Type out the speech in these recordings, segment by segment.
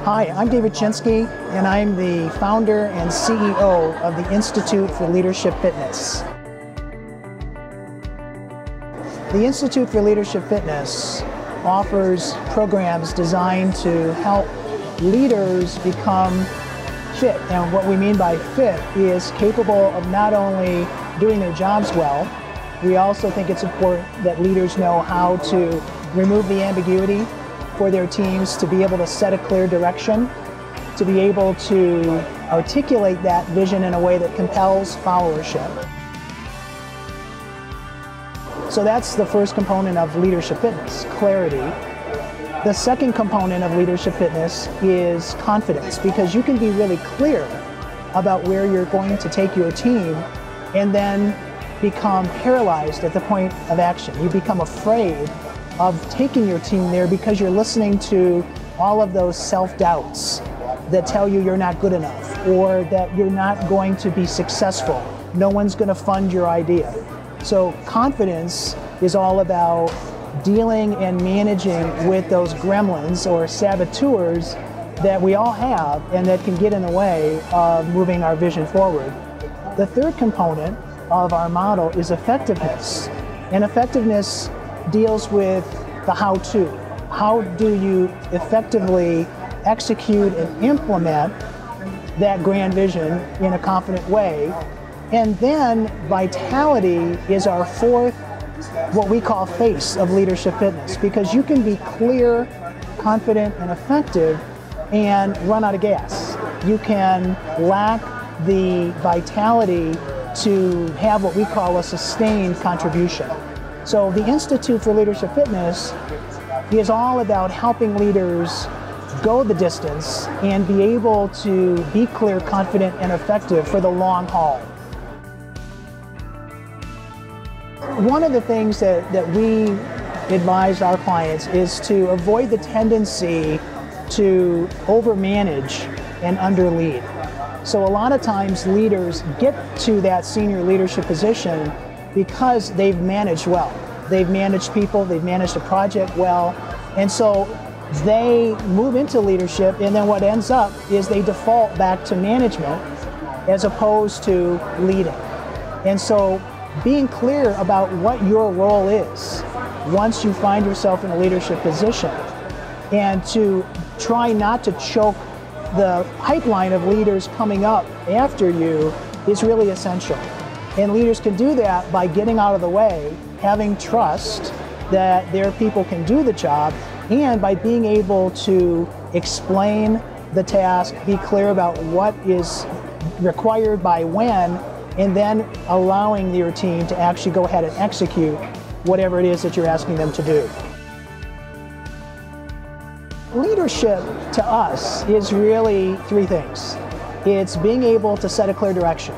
Hi, I'm David Chinsky, and I'm the founder and CEO of the Institute for Leadership Fitness. The Institute for Leadership Fitness offers programs designed to help leaders become fit. And what we mean by fit is capable of not only doing their jobs well, we also think it's important that leaders know how to remove the ambiguity for their teams, to be able to set a clear direction, to be able to articulate that vision in a way that compels followership. So that's the first component of leadership fitness, clarity. The second component of leadership fitness is confidence, because you can be really clear about where you're going to take your team and then become paralyzed at the point of action. You become afraid of taking your team there because you're listening to all of those self-doubts that tell you you're not good enough or that you're not going to be successful. No one's going to fund your idea. So confidence is all about dealing and managing with those gremlins or saboteurs that we all have and that can get in the way of moving our vision forward. The third component of our model is effectiveness. And effectiveness deals with the how-to. How do you effectively execute and implement that grand vision in a confident way? And then vitality is our fourth, what we call face of leadership fitness, because you can be clear, confident, and effective and run out of gas. You can lack the vitality to have what we call a sustained contribution. So the Institute for Leadership Fitness is all about helping leaders go the distance and be able to be clear, confident, and effective for the long haul. One of the things that we advise our clients is to avoid the tendency to overmanage and underlead. So a lot of times leaders get to that senior leadership position because they've managed well. They've managed people, they've managed a project well, and so they move into leadership, and then what ends up is they default back to management as opposed to leading. And so being clear about what your role is once you find yourself in a leadership position, and to try not to choke the pipeline of leaders coming up after you is really essential. And leaders can do that by getting out of the way, having trust that their people can do the job, and by being able to explain the task, be clear about what is required by when, and then allowing your team to actually go ahead and execute whatever it is that you're asking them to do. Leadership to us is really three things. It's being able to set a clear direction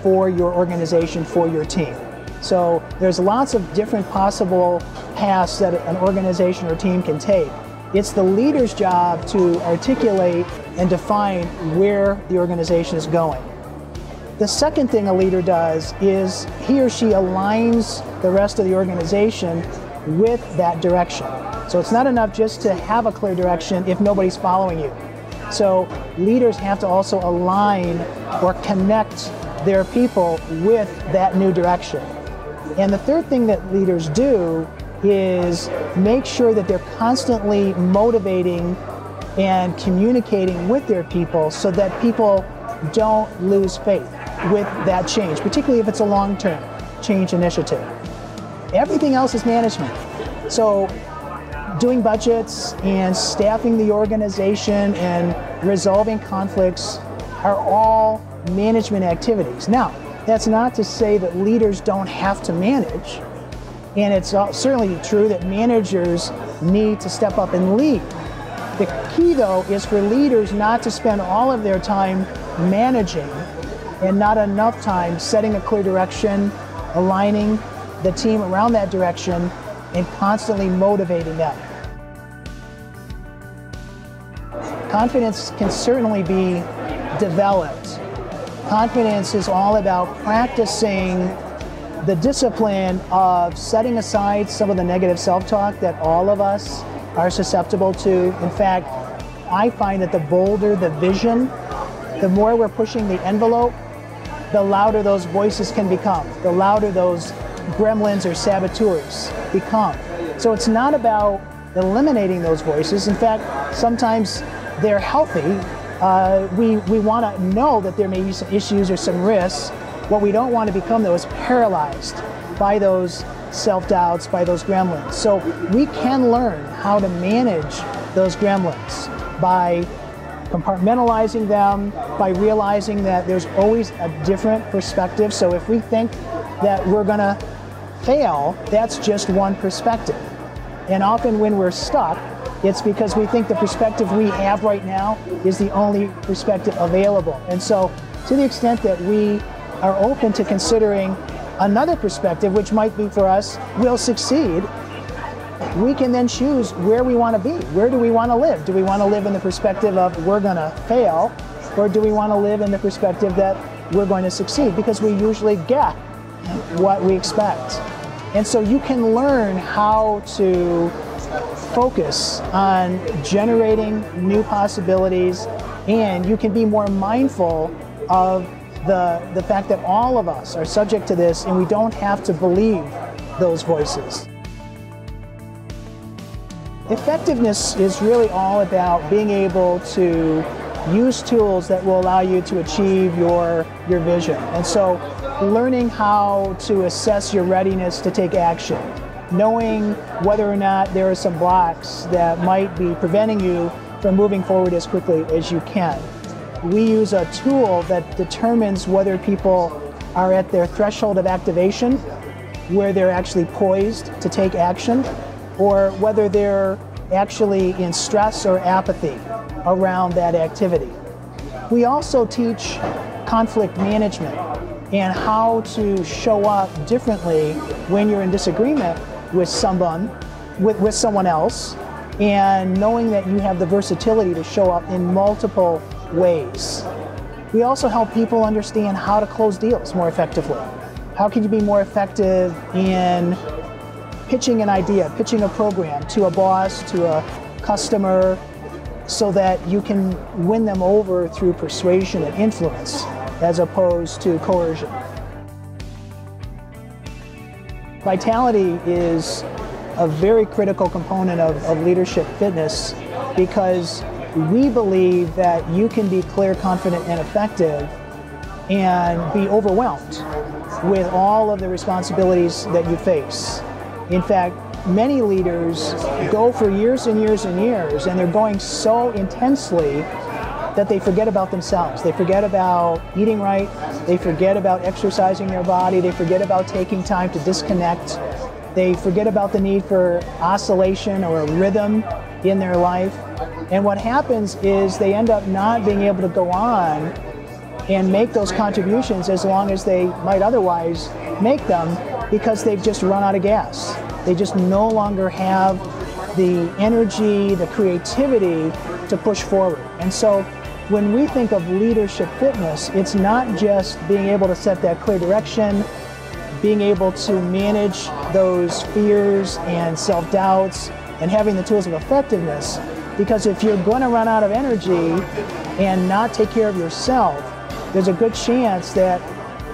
for your organization, for your team. So there's lots of different possible paths that an organization or team can take. It's the leader's job to articulate and define where the organization is going. The second thing a leader does is he or she aligns the rest of the organization with that direction. So it's not enough just to have a clear direction if nobody's following you. So leaders have to also align or connect their people with that new direction. And the third thing that leaders do is make sure that they're constantly motivating and communicating with their people so that people don't lose faith with that change, particularly if it's a long-term change initiative. Everything else is management. So doing budgets and staffing the organization and resolving conflicts are all management activities. Now, that's not to say that leaders don't have to manage, and it's certainly true that managers need to step up and lead. The key, though, is for leaders not to spend all of their time managing and not enough time setting a clear direction, aligning the team around that direction, and constantly motivating them. Confidence can certainly be developed. Confidence is all about practicing the discipline of setting aside some of the negative self-talk that all of us are susceptible to. In fact, I find that the bolder the vision, the more we're pushing the envelope, the louder those voices can become, the louder those gremlins or saboteurs become. So it's not about eliminating those voices. In fact, sometimes they're healthy. We want to know that there may be some issues or some risks. What we don't want to become, though, is paralyzed by those self-doubts, by those gremlins. So we can learn how to manage those gremlins by compartmentalizing them, by realizing that there's always a different perspective. So if we think that we're going to fail, that's just one perspective. And often when we're stuck, it's because we think the perspective we have right now is the only perspective available. And so to the extent that we are open to considering another perspective, which might be for us, we'll succeed, we can then choose where we want to be. Where do we want to live? Do we want to live in the perspective of we're going to fail, or do we want to live in the perspective that we're going to succeed? Because we usually get what we expect. And so you can learn how to focus on generating new possibilities, and you can be more mindful of the fact that all of us are subject to this, and we don't have to believe those voices. Effectiveness is really all about being able to use tools that will allow you to achieve your vision. And so learning how to assess your readiness to take action, knowing whether or not there are some blocks that might be preventing you from moving forward as quickly as you can. We use a tool that determines whether people are at their threshold of activation, where they're actually poised to take action, or whether they're actually in stress or apathy around that activity. We also teach conflict management and how to show up differently when you're in disagreement with someone else, and knowing that you have the versatility to show up in multiple ways. We also help people understand how to close deals more effectively. How can you be more effective in pitching an idea, pitching a program to a boss, to a customer, so that you can win them over through persuasion and influence as opposed to coercion. Vitality is a very critical component of leadership fitness, because we believe that you can be clear, confident, and effective and be overwhelmed with all of the responsibilities that you face. In fact, many leaders go for years and years and years, and they're going so intensely that they forget about themselves. They forget about eating right. They forget about exercising their body. They forget about taking time to disconnect. They forget about the need for oscillation or a rhythm in their life. And what happens is they end up not being able to go on and make those contributions as long as they might otherwise make them, because they've just run out of gas. They just no longer have the energy, the creativity to push forward. And so when we think of leadership fitness, it's not just being able to set that clear direction, being able to manage those fears and self-doubts, and having the tools of effectiveness. Because if you're going to run out of energy and not take care of yourself, there's a good chance that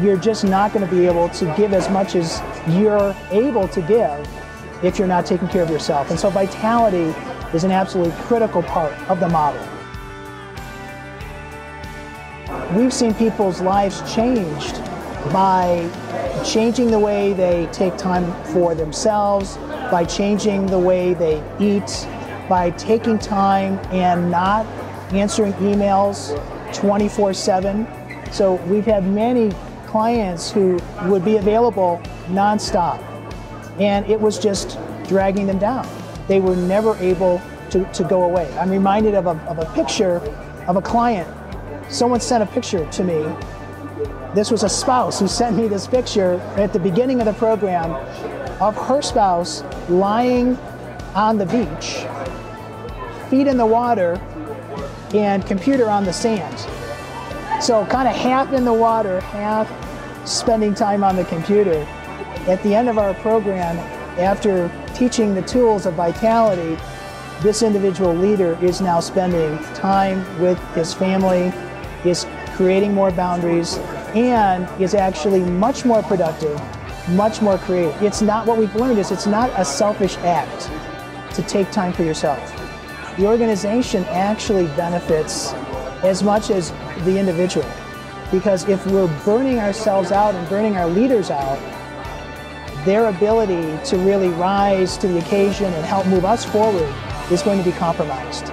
you're just not going to be able to give as much as you're able to give if you're not taking care of yourself. And so vitality is an absolutely critical part of the model. We've seen people's lives changed by changing the way they take time for themselves, by changing the way they eat, by taking time and not answering emails 24/7. So we've had many clients who would be available nonstop, and it was just dragging them down. They were never able to go away. I'm reminded of a picture of a client. Someone sent a picture to me. This was a spouse who sent me this picture at the beginning of the program of her spouse lying on the beach, feet in the water, and computer on the sand. So kind of half in the water, half spending time on the computer. At the end of our program, after teaching the tools of vitality, this individual leader is now spending time with his family, is creating more boundaries, and is actually much more productive, much more creative. It's not, what we've learned is it's not a selfish act to take time for yourself. The organization actually benefits as much as the individual, because if we're burning ourselves out and burning our leaders out, their ability to really rise to the occasion and help move us forward is going to be compromised.